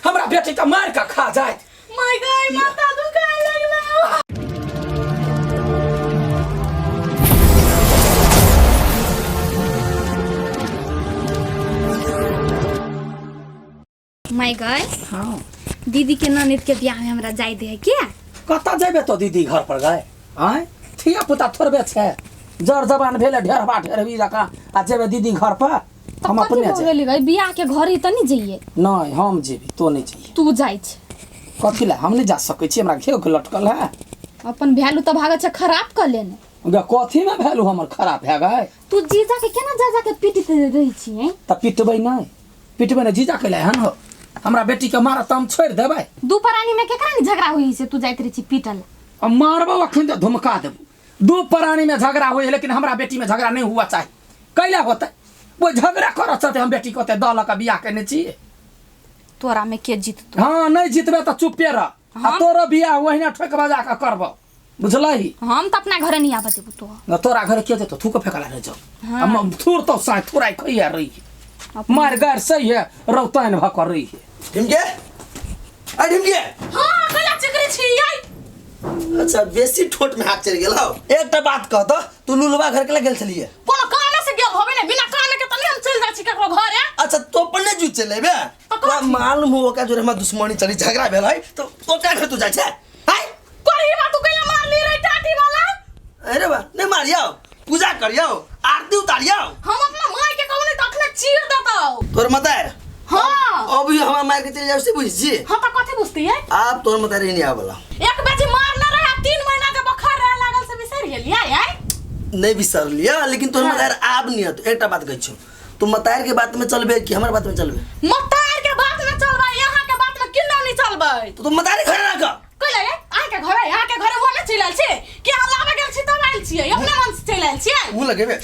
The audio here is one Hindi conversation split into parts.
हमरा बेटी के मार के खा जाए। माय गॉड माता दुखाए लगला। माय गॉड हाँ दीदी के ननद के ब्याह में हमरा जाय दे है क्या? कता जेबे तो दीदी घर पर गए आय थिया पुता थोड़बे छे जर जबान भेले ढेरबा ढेरबी जका आ जेबे दीदी घर पर हम अपने से गेली गई ब्याह के घर ही त नहीं जाइए। नहीं हम जेबी तो नहीं जाइए। तू जाय छ कथि ला हम नहीं जा सकै छी हमरा घेव के लटकल है। अपन वैल्यू त भागे छ खराब कर लेने। गे कथि में वैल्यू हमर खराब है गए। तू जीजा के केना जा के पीटते रही छी हैं? त पिटबै नहीं पिटबै नहीं जीजा के ले हन हो हमरा बेटी के मारा तम छोड़ देबै। दोपहरानी में केकरा नहीं झगड़ा हुई से तू जाइत रही छी पीटल? अब मारबो अखन त धमका देबो। दो प्राणी में झगड़ा होई लेकिन हमरा बेटी में झगड़ा नहीं हुआ चाहिए। कैला होतै वो झगड़ा कर चलते हम बेटी को ते दल का बियाह करने चाहिए। तोरा में के जीत हाँ नहीं जीतबे तो चुपे रह। तोरो बियाह वहीना ठोक बजा के करब बुझलही। हम त अपना घरे नहीं आबे देबो तो तोरा घर के जेतो थूक फेकला रह जाओ। हम थूर तो साथ थुराई खइया रही है मार गार सही है रौतान भकर रही है। ढिमके आ ढिमके हां कला चक्र छी आई। अच्छा बेसी ठोट में हाथ चल गेल हो। एकटा बात कह त तू लुलवा घर के गेल छलिए कोनो काम से गेल होबे ने बिना काम के तनी हम चल जा छी ककरो घर है। अच्छा तो पन्ने जू चले बे तो मालूम हो का जो हम दुश्मनी चली झगड़ा भेल है तो का घर तू जाय छे हाय कोरी बात तू कैला मार ली रे टाटी वाला। अरे बा नहीं मारियो पूजा करियो आरती उतारियो। हम अपना माय के कहू नहीं तखने चीर देतो तोर मतार। हां अभी हम मार के चल जाऊ से बुझ जी। हां त कथि बुझती है आप तोर मतार नहीं आबला एक बेजी मार ना रहा 3 महीना के बुखार रह लागल से बिसर गेलिया यार। नहीं बिसर लिया लेकिन तोर मतार आब नहीं तो एकटा बात कहै छु तू मतार के बात में चलबे कि हमर बात में चलबे? मतार के बात में चलबे यहां के बात में किन्ना नहीं चलबे। तो मतार घर ना का कइले आ के घर यहां के घर वो नहीं चलल छे कि हम लावे गेल छी तब आइल छिए अपने मन से चलल छिए। मुंह लगेबे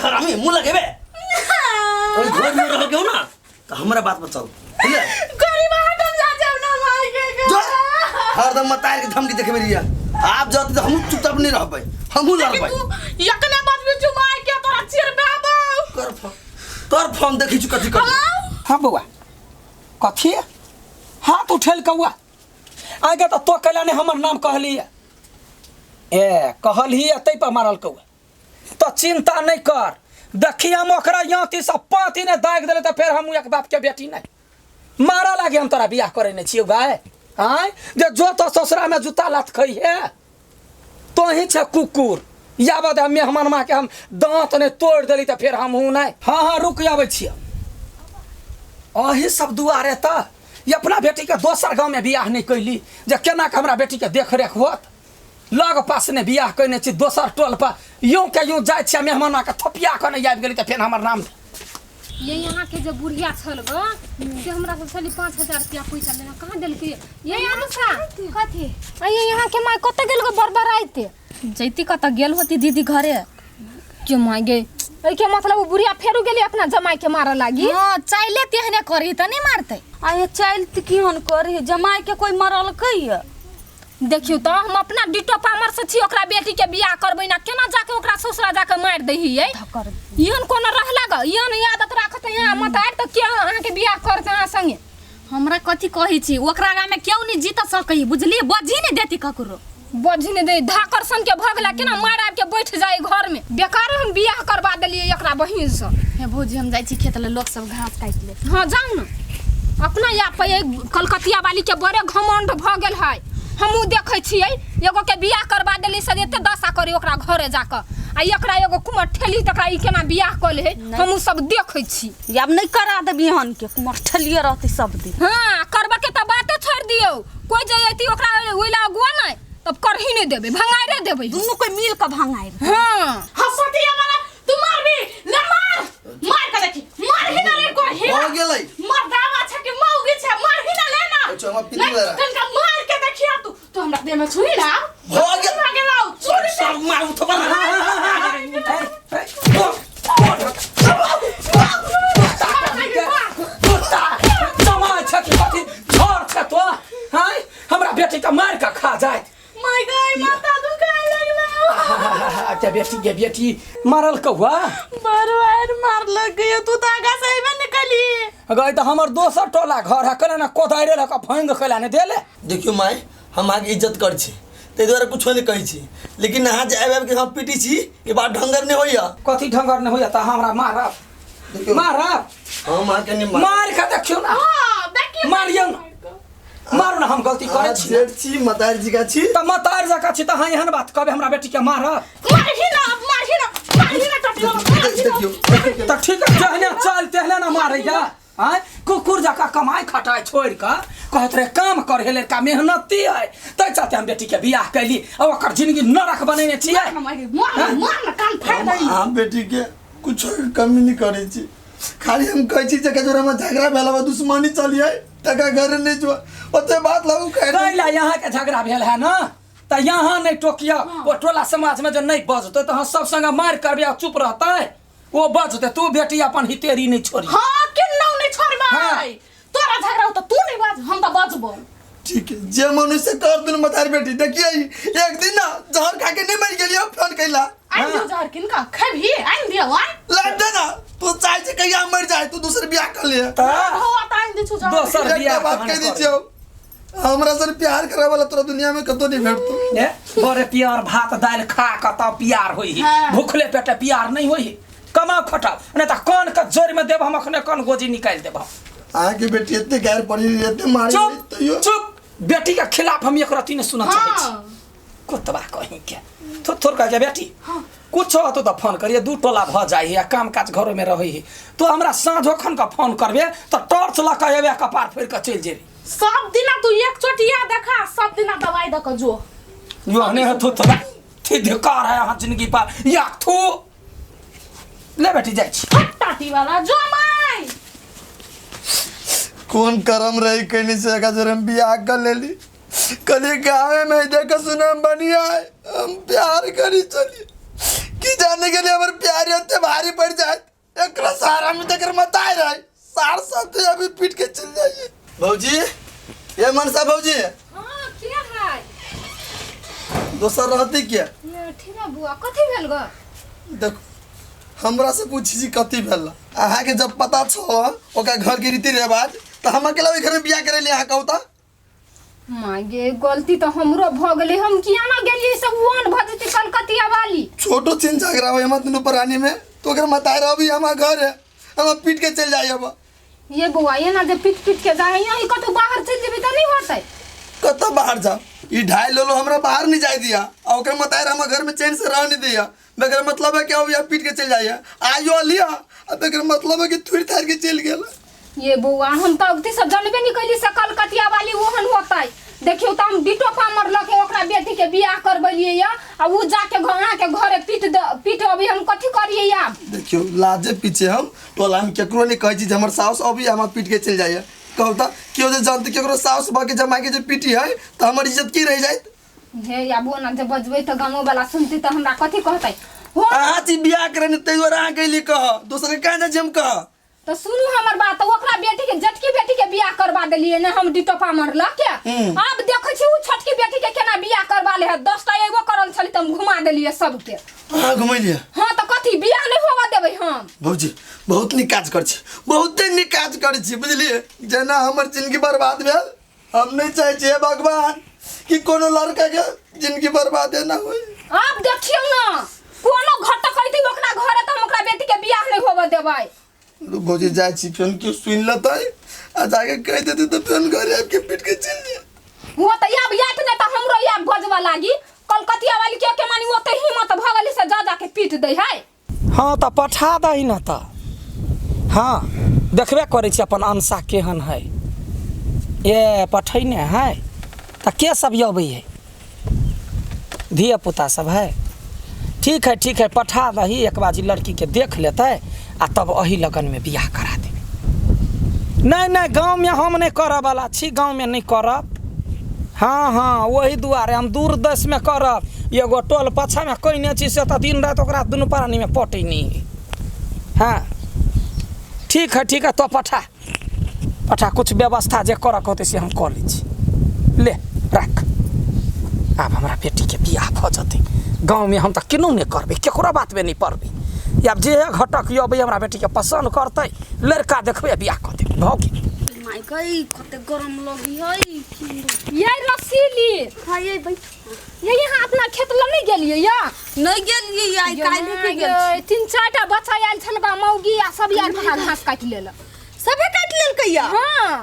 हरामी मुंह लगेबे और घर में रह गयो ना तो हमरा बात में चल ठीक है। गरीब हटम जा जाओ ना माय के जो हरदम मतार के धमकी देखे मेरी आप जाते तो हम चुपचाप नहीं रह पाए हमहू लड़ पाए। तू यकने बात में जो माय के तोरा चिर बाबू कर फोन तोर फोन देखि छु कथि कर। हाँ बउआ कथी हाथ उठेल कौआ आगे तो कैला ने हमर नाम कहली ए कहली तै पर मारल कौआ तो चिंता नहीं कर देखिए हम ओकरा यहाँ सब पाती ने दाग दिले तो फिर हम एक बाप के बेटी नहीं मारा लागे हम तोरा बियाह करे नहीं छियो गाय आय जे जो तो ससुरा में जूता लात खई है तो ही छे कुकुर याबत हम मेहमान माँ के हम दांत ने तोड़ देली तो फिर हम हूँ नहीं। हाँ हाँ रुक आवे छियो अही सब दुआरे त ये अपना बेटी के दोसर गांव में बियाह नहीं कैली जे केना के हमरा बेटी के देख रेख होत लग पास ने बियाह कइने छी दोसर टोल पर यूं के यूं जाय छी मेहमान के थपिया के नहीं आबि गेली त फिर हमर नाम ये यहाँ के जो बुढ़िया छल गो से हमरा से चली 5000 रुपया पैसा लेना कहाँ दिल के ये अनुसा कथी ये यहाँ के माय कत गेल गो बरबर आइते जैती कत गेल होती दीदी घरे के माय गे ए के मतलब वो बुढ़िया फेरू गेली अपना जमाई के मारे लागी। हां चाइले तेहने करी त नहीं मारते आए चाइल त किहन करी जमाई के कोई मरल कई देखियो तो हम अपना डिटो पामर से छी ओकरा बेटी के बियाह करबै ना केना जाके ओकरा ससुरा जाके मार दही है इहन कोन रहला ग इहन आदत राखत यहाँ मत आर त के अहाँ के बियाह करते अहाँ संगे हमरा कथी कहि छी ओकरा गा में क्यों नहीं जीत सकई बुझली बजी नहीं देती ककरो बजी नहीं दे धाकर सन के भगला केना मार आब के बैठ जाए घर में बेकार हम बियाह करवा देलिए एकरा बहिन से। हे भौजी हम जाई छी खेत ले लोग सब घास काट ले। हां जाऊ ना अपना या पे कलकतिया वाली के बड़े घमंड भ गेल है हमहू देखे छिए एगो के बियाह करवा देली से एते दशा करी ओकरा घरे जाके आ एकरा एगो कुमर ठेली तकरा ई केना बियाह क ले हमहू सब देखे छी। अब नहीं करा देबी हन के कुमर ठेलिए रहते सब दिन। हां करबा के त बाते छोड़ दियो कोई जयती ओकरा ओइला अगुआ नहीं तब कर ही नहीं देबे भंगारे देबे दोनों कोई मिल के भंगाए। हां हसती वाला तू मार भी ले मार के देखी मार ही ना रे को ही हो गेलै मार दावा छ के मौगी छ मार ही ना लेना अच्छा हम पिटी ले कनका मार के देखिया तू हमरा देह में छुरी ना हो गेल छुरी सब मार तो बना हमरा बेटी के मार के खा जाए। माय गॉड माता दुखाए लगला ते बेटी मारल कौआ बरवार मार लग गई तू तो आगा से ही निकली गई तो हमर दोसर टोला घर है कले ना कोदारे लक फंग खैला ने देले देखियो माय हम आगे इज्जत कर छी ते द्वारा कुछ नहीं कही छी लेकिन यहाँ जाए के हम पीटी छी ये बात ढंगर नहीं होइया कथी ढंगर ने होया त हमरा मारब देखियो मारब हम मार के नहीं मार के देखियो ना हां देखिए मारियो ना मारू ना हम गलती करे छी जेठ छी मतार जी का छी त मतार जका छी त हां एहन बात कहबे हमरा बेटी के मारब मारही ना टटी देखियो त ठीक है जहने चल तेहले ना मारेगा हां कुकुर जका कमाई खटाई छोड़ के कहत रे काम कर हेले का मेहनती है तै चाहते हम बेटी के बियाह कैली और ओकर जिंदगी नरक बनेने छियै मार ना कान फाड़ दई हम बेटी के कुछ कमी नहीं करे छी खाली हम कह छी जका जोरा में झगड़ा भेला बा दुश्मनी चलिए तका घर नहीं जो ओते बात लागू कह कैला यहाँ के झगड़ा भेल है ना त यहाँ नहीं टोकिया वो टोला समाज में जो नहीं बजते तो हम सब संग मार करबे और चुप रहते वो बजते तू बेटी अपन हितेरी नहीं छोड़ी हां किन्नौ नहीं छोड़बै तोरा झगड़ा तो तू नहीं बाज हम तो बजबो ठीक है जे मनुष्य कर दुन मतार बेटी देखिए एक दिन ना जहर खा के नहीं मर गेलियो फोन कैला आई दियो जहर किनका खैबी आई दियो ला दे ना तू चाहे से कहिया मर जाए तू दूसरे बियाह कर ले हो आता आई दी छु जहर दोसर बियाह बात कह दीजियो हमरा से प्यार करे वाला तोरा दुनिया में कतो नहीं भेटतो ए बड़े प्यार भात दाल खा के तब प्यार होई भूखले पेटे प्यार नहीं होई कमाओ खटाओ नहीं तो कौन का जोर में देब हम अखने कौन गोजी निकाल देब आगे बेटी इतने गैर पड़ी इतने मारी चुप चुप बेटी के खिलाफ हम एक रत्ती ने सुना चाहे छी कुतबा कहीं के तो थोड़ का बेटी कुछ हो तो फोन करिए दू टोला भ जाई है काम काज घरों में रही है तो हमरा साँझोखन का फोन करबे तो टॉर्च लगा एबे कपार फेर के चल जेबे सब दिना तू एक चोटिया देखा सब दिना दवाई द के जो यो ने तो थी धिकार है यहाँ जिंदगी पर या थू ले बेटी जाई छी टाटी वाला जो माई कौन करम रही कहनी से का जरम बियाह कर लेली कली गाँव में देख सुना बनिया हम प्यार करी चली कि जाने के लिए हमारे प्यार होते भारी पड़ जाए एक सारा में देकर मत आए रहे सार साथ अभी पीट के चल जाइए भौजी ये मनसा भौजी हां क्या है दोसर रहती क्या ये ठीक है बुआ कथि भेल ग देखो हमरा से पूछी जी कथी भेल अहाँ के जब पता छो ओका घर के रीति रिवाज तो हम अकेला ओइ घर में बियाह करे ले अहाँ कहता मागे गलती तो हमरो भ गेलै हम किया ना गेलियै सब वन भजती कलकतिया वाली छोटो चिन झगड़ा हो मत नु परानी में तो अगर मत आए रहो हमारा घर है हम पीट के चल जाए अब ये बुआ ये ना जे पीट के जाए यही कतो बाहर चल जेबे त नहीं होतै कत बाहर जाओ ई ढाई लो हमरा बाहर नहीं जाए दिया और ओकर मत आए हम घर में चैन से रह नहीं दिया बेगर मतलब है कि अब या पीट के चल जाइए आयो लिया अब बेगर मतलब है कि थोड़ी थार के चल गेल ये बुआ हम तो अगती सब जानबे नहीं कैली से कलकतिया वाली ओहन होतै देखियो त हम डिटो पामर लके ओकरा बेटी के बियाह करबलिए या आ उ जाके घोड़ा के घरे पीट अभी हम कथि करिए या देखियो लाजे पीछे हम टोला में केकरो नहीं कहै छी जे हमर साउस अभी हम पीट के चल जाइए कहू त कियो जे जानते केकरो साउस भ के जमा के जे पीटी है त हमर इज्जत की रह जाए हे या बुआ ना जे बजबै त गामो वाला सुनती त हमरा कथि कहतै हो आज बियाह करे न तै और अहाँ कैली कह दूसरे काहे जम कह तो सुनू हमर बात ओकरा बेटी के जटकी बेटी के बियाह करवा देलिए ने हम डिटोपा मरला के अब देखै छी उ छोटकी बेटी के केना बियाह करवा ले है 10 टा एगो करल छली त हम घुमा देलिए सबके हां घुमैलिए हां त कथि बियाह नहीं होवा देबै हम भौजी बहुत नी काज कर छी बहुते नी काज कर छी बुझलिए जेना हमर जिंदगी बर्बाद भेल हम नहीं चाहे छी भगवान कि कोनो लड़का के जिंदगी बर्बाद ना होई अब देखियो ना कोनो घट कहती ओकरा घरे त हम ओकरा बेटी के बियाह नहीं होवा देबै भौजी जाए छी फिर क्यों सुन लतै आ जाके कह देते तो फिर घरे आपके पीट के चल जाए हो त याब यात ने त हमरो याब बजवा लागी कलकतिया वाली के मानी ओते हिम्मत भ गेली से जा के पीट दै है हाँ तो पठा दही ना तो हाँ देखबे करे छी अपन अंसा केहन है ये पठैने है तो के सब अबै है धिया पुता सब है ठीक है पठा दही एक बाजी लड़की के देख लेते आ तब अही लगन में बियाह करा देबे नहीं गाँव में हम नहीं करब वाला छी गाँव में नहीं करब हाँ वही दुआरे हम दूर देश में करब एगो टोल पछा में कोई नहीं छी से तो दिन रात ओकरा दुनू प्राणी में पटै नहीं हाँ ठीक है तो पठा कुछ व्यवस्था जे करक होते से हम कर लै छी ले रख अब हमरा बेटी के बियाह भ जते गाँव में हम त केनू नहीं करबे केकरो बात में नहीं पड़बे अब जे घटक अबे हमरा बेटी के पसंद करते लड़का देखबे बियाह कर दे भ गेल माय गई कते गरम लगी है ये रसीली हां ये भाई ये यहाँ अपना खेत ल नहीं गेलिए या नहीं गेलिए आई काल्हि के गेल छी। तीन चारटा बच्चा आयल छलगा मौगी आ सब आयल घास काट लेल सबे काट लेल कहिया हां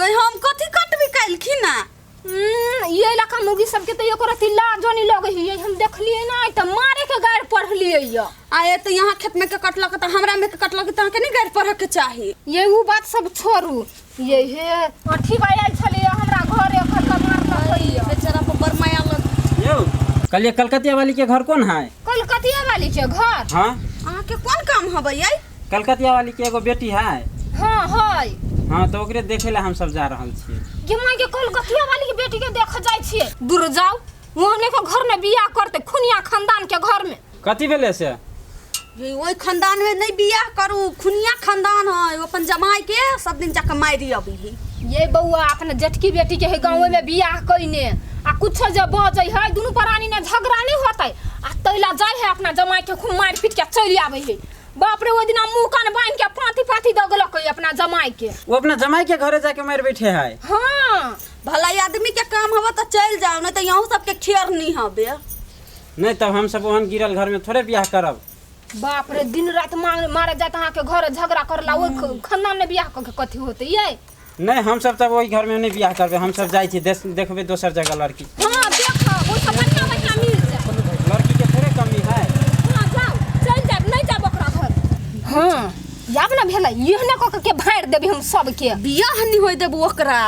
गई हम कथी कटबी काल्हि ना ये इलाका मुर्गी सबके तो एको रति लाजो नहीं लगे है हम देखलिए ना त मारे के गाड़ पढ़लिए या आए तो यहाँ खेत में के कटलक त हमरा में के कटलक त के नहीं गाड़ पढ़ के चाहिए ये वो बात सब छोड़ू ये हे अठी आयल छले हमरा घर एखन का मारल बेचारा पर बरमाया लग यो कल ये कलकतिया वाली के घर कौन है? कलकतिया वाली के घर हाँ अहाँ के कौन काम हबे आई कलकतिया वाली के एगो बेटी है। हां है हाँ तो ओकरे देखे ला हम सब जा रहल छियै। ये मां के कलकतिया वाली के बेटी के देख जाय छियै दूर जाओ ओहने के घर में बियाह करते खुनिया खानदान के घर में कथी भेले से? ये ओई खानदान में नहीं बियाह करू खुनिया खानदान है अपन जमाई के सब दिन जाके मारी अभी ये बउआ अपने जेठकी बेटी के गाँव में बियाह कइने आ कुछ जे बजै है दुनू प्राणी ने झगड़ा नहीं होतै आ तैला जाय है अपना जमाई के खूब मार पीट के चली आबै है बाप रे ओ दिन मुंह कान बांध के पाती पाती दगलक अपना जमाई के वो अपना जमाई के घरे जाके मार बैठे है। हां भला आदमी के काम हवा तो चल जाओ नहीं तो यहाँ सबके खेर नहीं हबे नहीं तब हम सब ओहन गिरल घर में थोड़े बियाह करब। बाप रे दिन रात मारे जात अहाँ के घर झगड़ा करला ओइ खानदान में बियाह क के कथी होतै ये नहीं हम सब तब वही घर में नहीं बियाह करबे हम सब जाय छी देखबे दोसर जगह लड़की। हां देखो वो सब बढ़िया बढ़िया मिल जाए लड़की के थोड़े कमी है। हां जाओ चल जाब नहीं जाब ओकरा घर हां याब ना भेलै एहने क के भाड़ देबे हम सब के बियाह नहीं होय देबो ओकरा